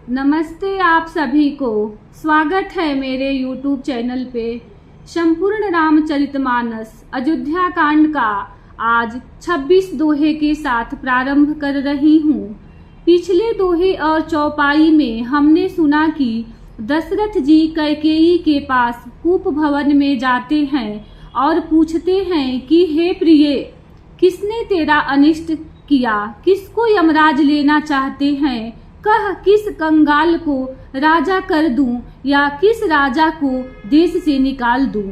नमस्ते आप सभी को। स्वागत है मेरे YouTube चैनल पे। संपूर्ण रामचरितमानस अयोध्या कांड का आज 26 दोहे के साथ प्रारंभ कर रही हूँ। पिछले दोहे और चौपाई में हमने सुना कि दशरथ जी कैकेयी के पास कूप भवन में जाते हैं और पूछते हैं कि हे प्रिय, किसने तेरा अनिष्ट किया, किसको यमराज लेना चाहते हैं, कह किस कंगाल को राजा कर दूं या किस राजा को देश से निकाल दूं।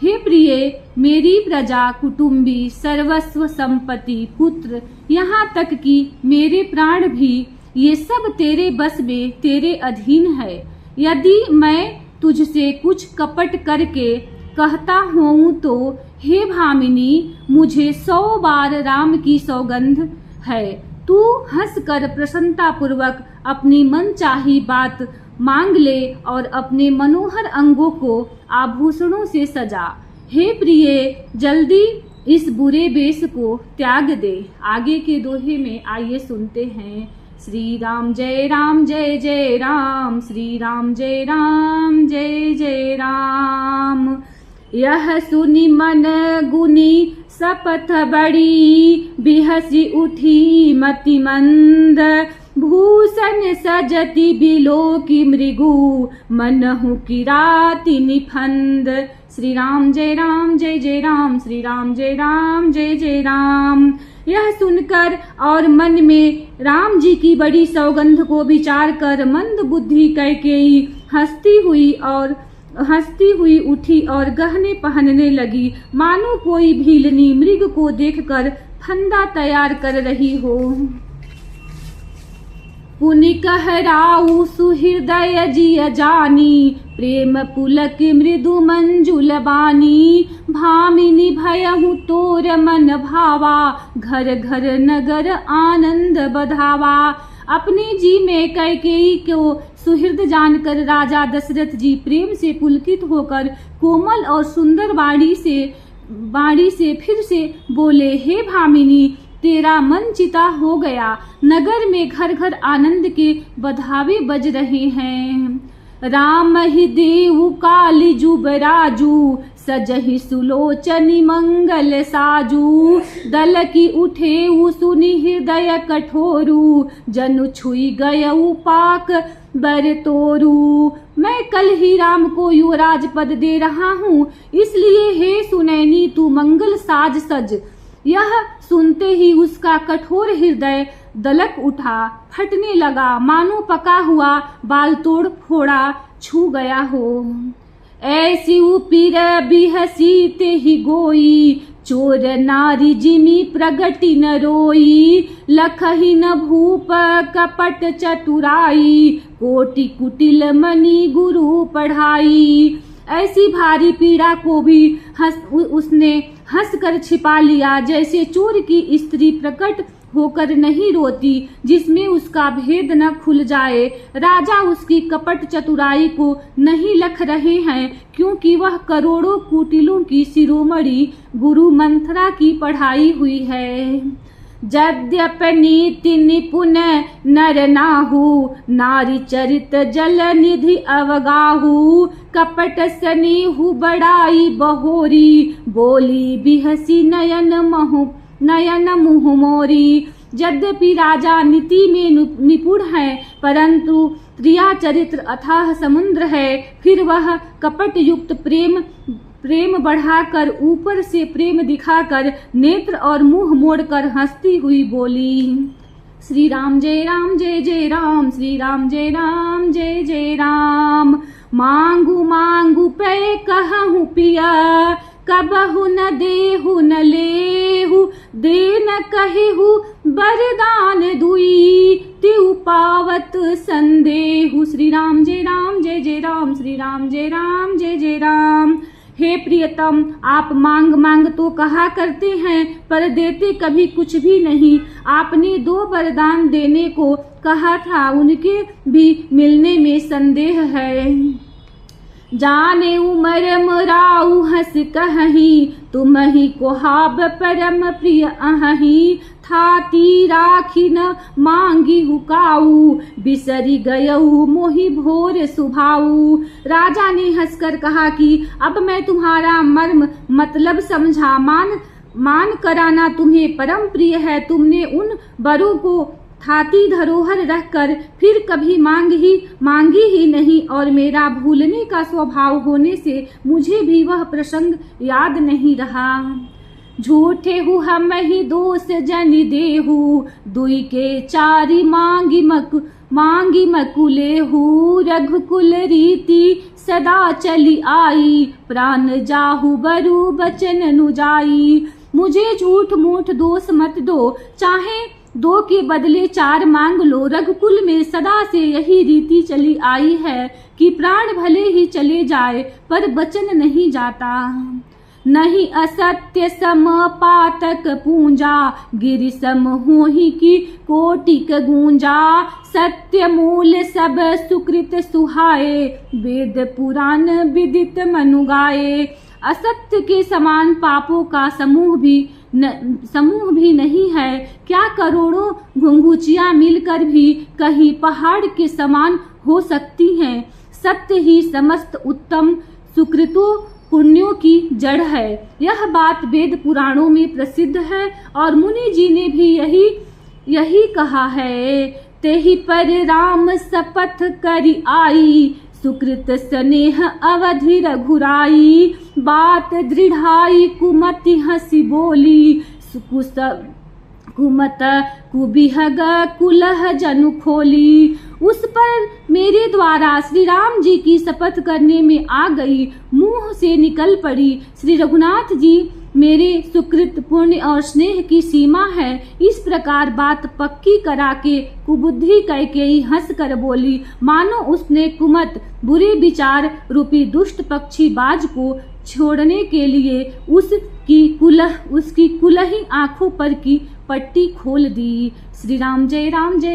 हे प्रिय, मेरी प्रजा, कुटुंबी, सर्वस्व संपत्ति, पुत्र, यहाँ तक कि मेरे प्राण भी, ये सब तेरे बस में, तेरे अधीन है। यदि मैं तुझसे कुछ कपट करके कहता हूँ तो हे भामिनी, मुझे 100 बार राम की सौगंध है, तू हंसकर प्रसन्नता पूर्वक अपनी मनचाही बात मांग ले और अपने मनोहर अंगों को आभूषणों से सजा। हे प्रिय, जल्दी इस बुरे वेश को त्याग दे। आगे के दोहे में आइए सुनते हैं। श्री राम जय राम जय जय राम, श्री राम जय राम जय जय राम। यह सुनी मन गुनी सपथ बड़ी, बिहसी उठी मति मंद, भूषण सजति बिलो की मृगु, मनहु किराति निफंद। श्री राम जय राम जय जय राम, श्री राम जय राम जय जय राम। यह सुनकर और मन में राम जी की बड़ी सौगंध को विचार कर मंद बुद्धि कैकेयी हंसती हुई उठी और गहने पहनने लगी, मानो कोई भीलनी मृग को देखकर फंदा तैयार कर रही हो। पुनि कहराऊ सुहृदय जिय जानी, प्रेम पुलक मृदु मंजुल बानी, भामिनी भयहु तोर मन भावा, घर घर नगर आनंद बधावा। अपने जी में कैकेयी को सुहृद जानकर राजा दशरथ जी प्रेम से पुलकित होकर कोमल और सुंदर बाणी से फिर से बोले, हे भामिनी, तेरा मन चिता हो गया। नगर में घर घर आनंद के बधावे बज रहे हैं। राम ही देव काली जुबराजू, सजहि सुलोचनी मंगल साजू, दल की उठे सुनि हृदय कठोरू, जनु छुई गयऊ पाक बर तोरू। मैं कल ही राम को युवराज पद दे रहा हूँ, इसलिए हे सुनैनी तू मंगल साज सज। यह सुनते ही उसका कठोर हृदय दलक उठा, फटने लगा, मानो पका हुआ बाल तोड़ फोड़ा छू गया हो। ऐसी उपीर बिहसी ते ही गोई, चोर नारी जिमी प्रगति न रोई, लखही न भूप कपट चतुराई, कोटि कुटिल मणि गुरु पढ़ाई। ऐसी भारी पीड़ा को भी उसने हंसकर छिपा लिया, जैसे चोर की स्त्री प्रकट होकर नहीं रोती, जिसमें उसका भेद न खुल जाए। राजा उसकी कपट चतुराई को नहीं लख रहे हैं, क्योंकि वह करोड़ों कुटिलों की शिरोमणि गुरु मंथरा की पढ़ाई हुई है। यद्यपि नीति निपुण नर नाहु, नारी चरित जल निधि अवगाहु, कपट स्नेहु बड़ाई बहोरी, बोली बिहसी नयन मुँह मोरी। यद्यपि राजा नीति में निपुण है, परंतु प्रिया चरित्र अथाह समुद्र है। फिर वह कपट युक्त प्रेम बढ़ाकर, ऊपर से प्रेम दिखाकर, नेत्र और मुंह मोड़कर हंसती हुई बोली, श्री राम जय राम जय जय राम, श्री राम जय राम जय जय राम। मांगू मांगू पे कहूँ पिया, कबहु न देहु न लेहु, दे न कहिहु बरदान दुई, तिउ पावत संदेहु। श्री राम जय राम जय जय राम, श्री राम जय राम जय जय राम। हे प्रियतम, आप मांग मांग तो कहा करते हैं, पर देते कभी कुछ भी नहीं। आपने 2 वरदान देने को कहा था, उनके भी मिलने में संदेह है। जाने उमर मुराऊ हंस कहीं, तुम ही को हाब परम प्रिय अहीं, थाती राखी न मांगी हुकाऊ, बिसरी गयऊ मोहि भोर सुभाऊ। राजा ने हंसकर कहा कि अब मैं तुम्हारा मर्म मतलब समझा। मान कराना तुम्हें परम प्रिय है। तुमने उन बरों को थाती धरोहर रखकर फिर कभी मांगी ही नहीं, और मेरा भूलने का स्वभाव होने से मुझे भी वह प्रसंग याद नहीं रहा। झूठे हु हम ही दोष जनि देहु, दुई के चारि मांगी मकुलेहु। रघुकुल रीति सदा चली आई, प्राण जाहु बरु बचन नुजाई। मुझे झूठ मूठ दोष मत दो, चाहे 2 के बदले 4 मांग लो। रघुकुल में सदा से यही रीति चली आई है कि प्राण भले ही चले जाए पर बचन नहीं जाता। नहीं असत्य सम पातक पूंजा, गिरि सम होहि की कोटिक गूंजा। सत्य मूल सब सुकृत सुहाए, वेद पुराण विदित मनु गाए। असत्य के समान पापों का समूह भी नहीं है। क्या करोड़ों घुंघुचियां मिलकर भी कहीं पहाड़ के समान हो सकती हैं। सत्य ही समस्त उत्तम सुकृतों पुण्यों की जड़ है। यह बात वेद पुराणों में प्रसिद्ध है और मुनि जी ने भी यही कहा है। तेहि पर राम शपथ करि आई, सुकृत स्नेह अवधि रघुराई। बात दृढ़ाई कुमति हंसी बोली, कुमत कुबिहग कुलह जनु खोली। उस पर मेरे द्वारा श्री राम जी की शपथ करने में आ गई, मुंह से निकल पड़ी। श्री रघुनाथ जी मेरे सुकृत पुण्य और स्नेह की सीमा है। इस प्रकार बात पक्की करा के कुबुद्धि कैकेयी हंस कर बोली, मानो उसने कुमत बुरे विचार रूपी दुष्ट पक्षी बाज को छोड़ने के लिए उसकी कुलही आंखों पर की पट्टी खोल दी। श्री राम जय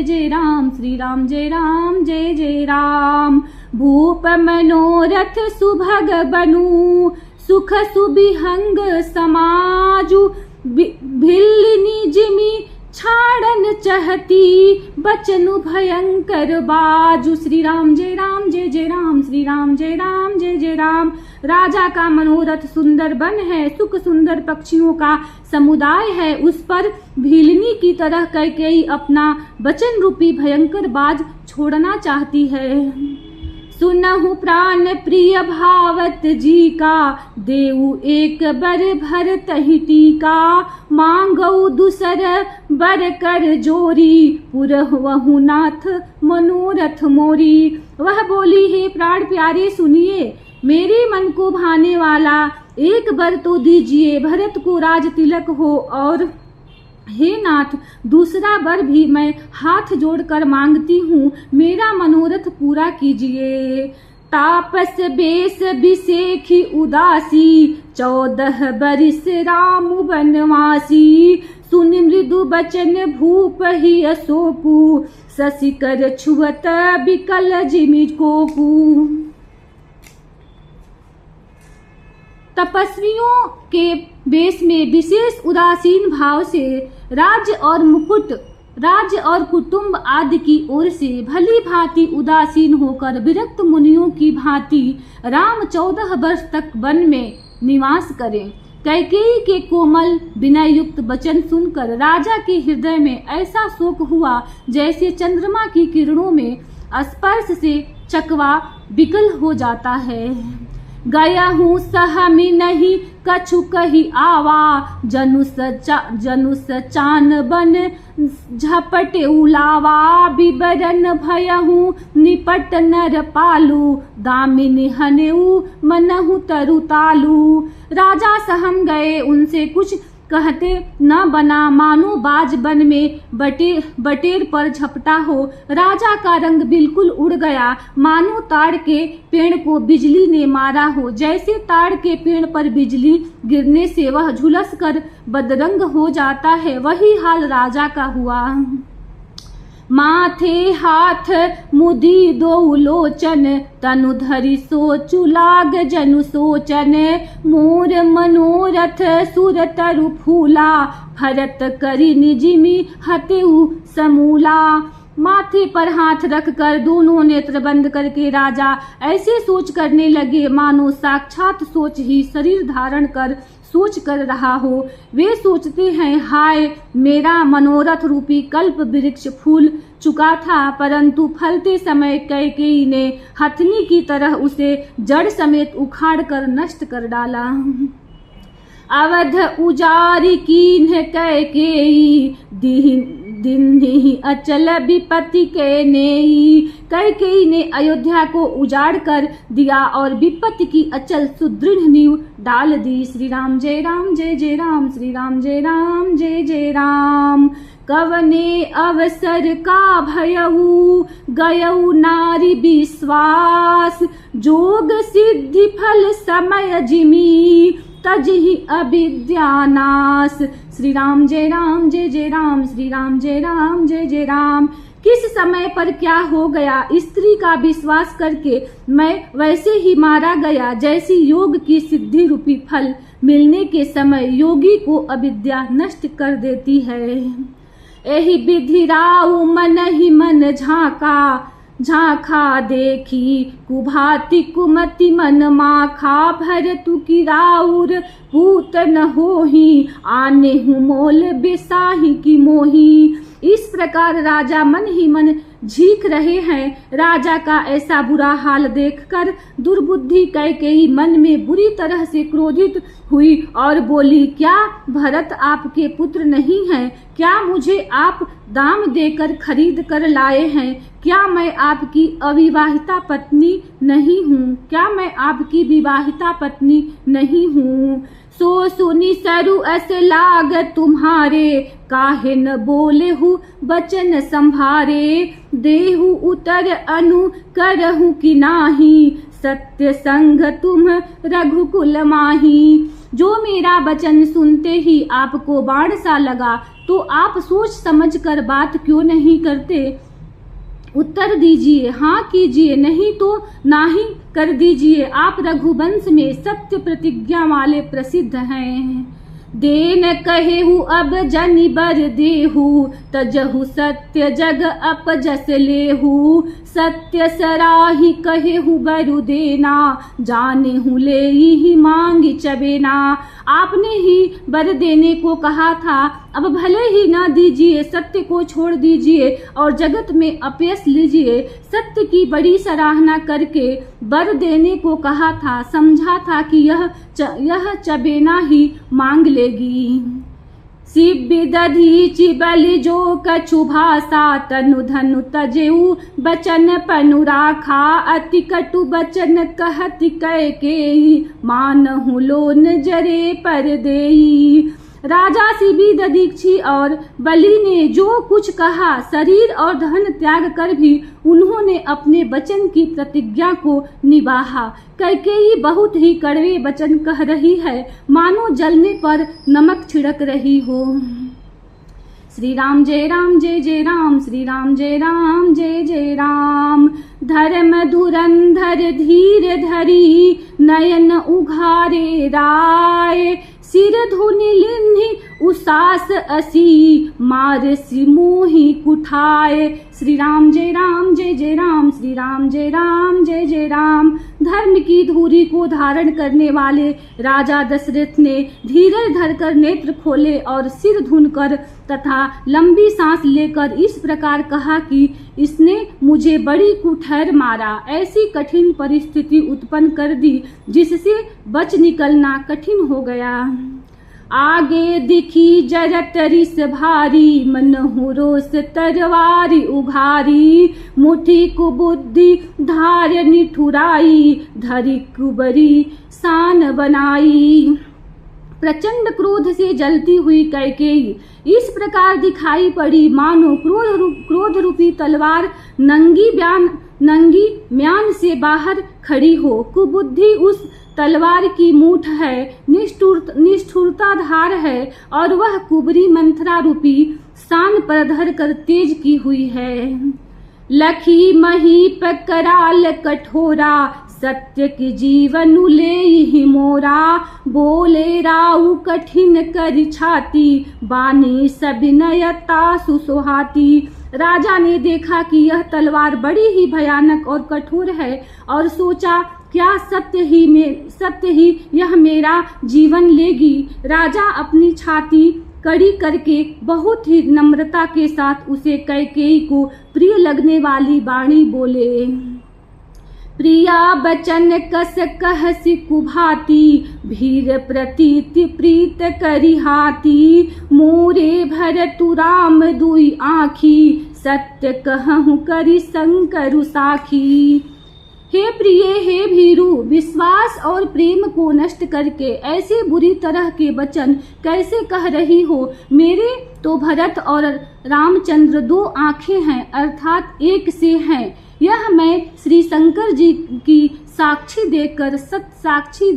जय राम, श्री राम जय जय राम। भूप मनोरथ सुभग बनु, सुख सुबिहंग समाजु। भिल्लिनी जिमी छाड़न चहती, बचनु भयंकर बाजु। श्री राम जय जय राम, श्री राम जय जय राम। राजा का मनोरथ सुंदर वन है, सुख सुंदर पक्षियों का समुदाय है। उस पर भीलनी की तरह कैकेयी अपना वचन रूपी भयंकर बाज छोड़ना चाहती है। सुनहु प्राण प्रिय भावत जी का, देऊ एक बर भर तहि टीका। मांगऊ दूसर बर कर जोरी, पुरहु नाथ मनोरथ मोरी। वह बोली, हे प्राण प्यारे सुनिए, मेरे मन को भाने वाला एक बर तो दीजिए, भरत को राज तिलक हो, और हे नाथ दूसरा वर भी मैं हाथ जोड़कर मांगती हूँ, मेरा मनोरथ पूरा कीजिए। तापस बेस बिसेखी उदासी, 14 बरिस राम बनवासी। सुन मृदु बचन भूप ही अशोकु, शशिकर छुअत बिकल जिमि कोकु। तपस्वियों के वेश में विशेष उदासीन भाव से राज्य और कुटुंब आदि की ओर से भली भांति उदासीन होकर विरक्त मुनियों की भांति राम 14 वर्ष तक वन में निवास करें। कैकेयी के कोमल विनय युक्त वचन सुनकर राजा के हृदय में ऐसा शोक हुआ जैसे चंद्रमा की किरणों में स्पर्श से चकवा विकल हो जाता है। गया हूँ सहमी नहीं कछु कही आवा, जनुस चान बन झपट उलावा। बिबरन भयहूँ निपट नर पालू, दामिनी हनेऊ मनहु तरु तालू। राजा सहम गए, उनसे कुछ कहते न बना, मानो बाज बन में बटेर पर झपटा हो। राजा का रंग बिल्कुल उड़ गया, मानो ताड़ के पेड़ को बिजली ने मारा हो। जैसे ताड़ के पेड़ पर बिजली गिरने से वह झुलस कर बदरंग हो जाता है, वही हाल राजा का हुआ। माथे हाथ मुदी दो लोचन, तनु धरि सोचु लाग जनु सोचन। मोर मनोरथ सुर तरु फूला, भरत करी निजिमी हतेऊ समूला। माथे पर हाथ रखकर दोनों नेत्र बंद करके राजा ऐसे सोच करने लगे मानो साक्षात सोच ही शरीर धारण कर सोच कर रहा हो। वे सोचते हैं, हाय मेरा मनोरथ रूपी कल्प वृक्ष फूल चुका था, परंतु फलते समय कैकेयी ने हथनी की तरह उसे जड़ समेत उखाड़ कर नष्ट कर डाला। अवध उजारी कीन्ह कैकेयी दिन्हि अचल विपत्ति के नेई। कैकेयी ने अयोध्या को उजाड़ कर दिया और विपत्ति की अचल सुदृढ़ नींव डाल दी। श्री राम जय राम जय जय राम, श्री राम जय राम जय जय राम। कवने अवसर का भयऊ गयऊ नारी विश्वास, जोग सिद्धि फल समय जिमी तजहि अविद्यानाश। श्री राम जय राम जय जय राम, श्री राम जय राम जय जय राम। किस समय पर क्या हो गया, स्त्री का विश्वास करके मैं वैसे ही मारा गया जैसी योग की सिद्धि रूपी फल मिलने के समय योगी को अविद्या नष्ट कर देती है। एहि विधि राउ मन ही मन झांका देखी, कुभाति कुमति मन माखा। भरतु की राउर पूत न होही, आने हूँ मोल बेसाही की मोही। इस प्रकार राजा मन ही मन झीक रहे हैं। राजा का ऐसा बुरा हाल देखकर दुर्बुद्धि कैकेयी मन में बुरी तरह से क्रोधित हुई और बोली, क्या भरत आपके पुत्र नहीं हैं? क्या मुझे आप दाम देकर खरीद कर लाए हैं? क्या मैं आपकी अविवाहिता पत्नी नहीं हूँ? क्या मैं आपकी विवाहिता पत्नी नहीं हूँ? सो सुनी सरु अस लाग तुम्हारे, काहे न बोले हूँ बचन संभारे। देहु उतर अनु करहु कि नाही, सत्य संग तुम रघुकुल माही। जो मेरा वचन सुनते ही आपको बाण सा लगा तो आप सोच समझ कर बात क्यों नहीं करते? उत्तर दीजिए, हाँ कीजिए, नहीं तो नाही कर दीजिए। आप रघुवंश में सत्य प्रतिज्ञा वाले प्रसिद्ध हैं। देन कहेहु अब जनि बर देहु, तजहु सत्य जग अपजस लेहु। सत्य सराही कहेहु बरु देना, जाने हूँ ले ही मांगी चबेना। आपने ही बर देने को कहा था, अब भले ही ना दीजिए, सत्य को छोड़ दीजिए और जगत में अपयश लीजिए। सत्य की बड़ी सराहना करके बर देने को कहा था, समझा था कि यह चबेना ही मांग लेगी। शिव दधीचि बलि जो कछु भाषा, तनु धनु तजेऊ बचन पनु राखा। अति कटु बचन कहत कैकेयी, मानहु लोन जरे पर देई। राजा शिबी दधीचि और बलि ने जो कुछ कहा, शरीर और धन त्याग कर भी उन्होंने अपने वचन की प्रतिज्ञा को निभाया। कैकेयी बहुत ही कड़वे वचन कह रही है, मानो जलने पर नमक छिड़क रही हो। श्री राम जय राम जय जय राम, श्री राम जय राम जय जय राम। धर्म धुरंधर धीर धरी, नयन उघारे राय। सिर धुनि लिन्हि उसास असी, मार सिमोहि कुठाए। श्री राम जय राम जय जय राम, श्री राम जय राम जय जय राम। धर्म की धुरी को धारण करने वाले राजा दशरथ ने धीरज धरकर नेत्र खोले और सिर धुनकर तथा लंबी सांस लेकर इस प्रकार कहा कि इसने मुझे बड़ी कुठैर मारा, ऐसी कठिन परिस्थिति उत्पन्न कर दी जिससे बच निकलना कठिन हो गया। आगे दिखी जरत रिस भारी, मनहु रोष तरवारी उघारी। मुठी कुबुद्धि धार निठुराई, धरी कुबरी शान बनाई। प्रचंड क्रोध से जलती हुई कैकेयी इस प्रकार दिखाई पड़ी मानो क्रोध रूपी तलवार नंगी म्यान से बाहर खड़ी हो। कुबुद्धि उस तलवार की मूठ है, निष्ठुरता धार है और वह कुबरी मंथरा रूपी शान पर धर कर तेज की हुई है। लखी मही कराल कठोरा, सत्य की जीवन ले ही मोरा, बोले राउ कठिन कर छाती, बानी सबिनयता सुसुहाती। राजा ने देखा कि यह तलवार बड़ी ही भयानक और कठोर है और सोचा क्या सत्य ही यह मेरा जीवन लेगी। राजा अपनी छाती कड़ी करके बहुत ही नम्रता के साथ उसे कैकेयी को प्रिय लगने वाली वाणी बोले। प्रिया बचन कस कहसि कुभाती, भीर प्रतीति प्रीत करिहाती, मोरे भरतु राम दुई आँखी, सत्य कहूँ करि शंकरु साखी। हे प्रिय, हे भीरु, विश्वास और प्रेम को नष्ट करके ऐसे बुरी तरह के वचन कैसे कह रही हो। मेरे तो भरत और रामचंद्र दो आंखें हैं, अर्थात एक से हैं। यह मैं श्री शंकर जी की साक्षी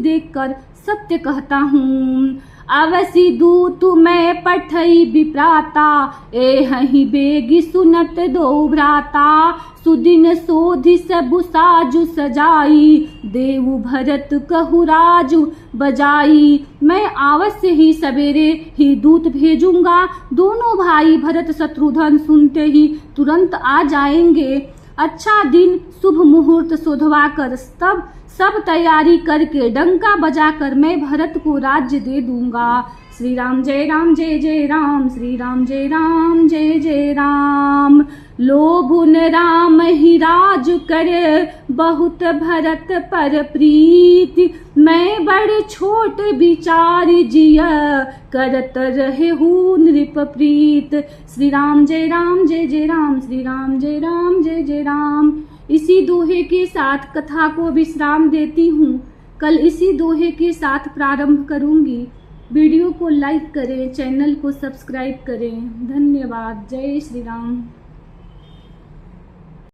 देखकर सत्य कहता हूँ। अवसि दूत मैं पठई विप्राता, एहि बेगी सुनत दो भ्राता, सुदिन सोधि सबु साजु सजाई, देवु भरत कहु राजु बजाई। मैं अवश्य ही सवेरे ही दूत भेजूंगा, दोनों भाई भरत शत्रुघ्न सुनते ही तुरंत आ जाएंगे। अच्छा दिन शुभ मुहूर्त शोधवाकर तब सब तैयारी करके डंका बजाकर मैं भरत को राज्य दे दूंगा। श्री राम जय राम, श्री राम जय जय राम। लोभुन राम ही राज करे, बहुत भरत पर प्रीति, मैं बड़ छोट विचार जिया, करत रहे हूँ नृप प्रीत। श्री राम जय राम, श्री राम जय राम। इसी दोहे के साथ कथा को विश्राम देती हूँ। कल इसी दोहे के साथ प्रारंभ करूँगी। वीडियो को लाइक करें, चैनल को सब्सक्राइब करें। धन्यवाद। जय श्री राम।